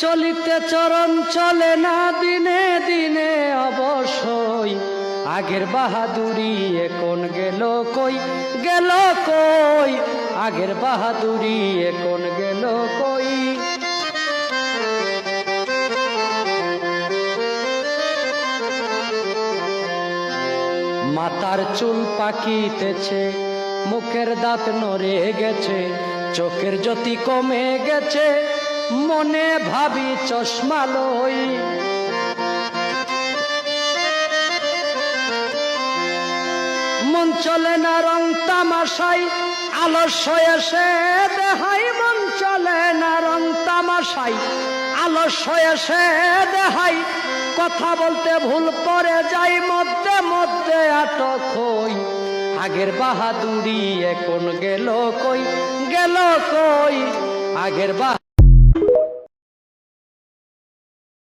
চলিতে চরণ চলে না দিনে দিনে অবশ্যই, আগের বাহাদুরি এখন গেল কই, গেল কই, আগের বাহাদুরি এখন গেল কই। মাথার চুল পাকিতেছে, মুখের দাঁত নড়ে গেছে, চোখের জ্যোতি কমে গেছে, মনে ভাবি চশমা লই। মন চলে না রং তামাশাই, আলস্য এসে দেহাই। মন চলে না রং তামাশাই, আলস্য এসে দেহাই। কথা বলতে ভুল করে যাই, মধ্যে মধ্যে আটক হই। আগের বাহাদুরি এখন গেল কই, গেল কই, আগের